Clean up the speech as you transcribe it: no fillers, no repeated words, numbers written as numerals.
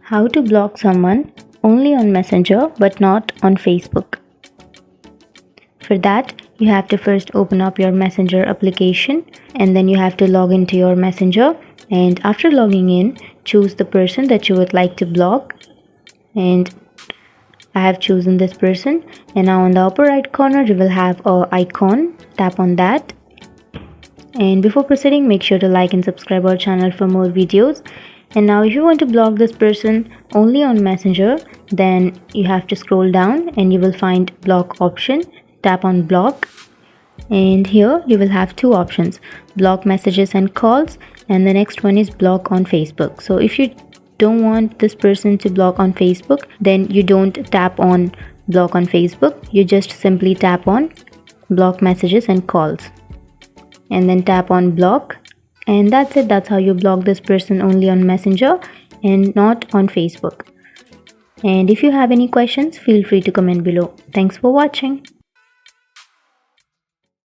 How to block someone only on Messenger but not on Facebook. For that, you have to first open up your Messenger application and then you have to log into your Messenger, and after logging in, choose the person that you would like to block, and I have chosen this person. And now on the upper right corner you will have an icon. Tap on that, and before proceeding, make sure to like and subscribe our channel for more videos. And now if you want to block this person only on Messenger, then you have to scroll down and you will find block option. Tap on block, and here you will have two options: block messages and calls, and the next one is block on Facebook. So if you don't want this person to block on Facebook, then you don't tap on block on Facebook, you just simply tap on block messages and calls and then tap on block, and that's it. That's how you block this person only on Messenger and not on Facebook. And if you have any questions, feel free to comment below. Thanks for watching.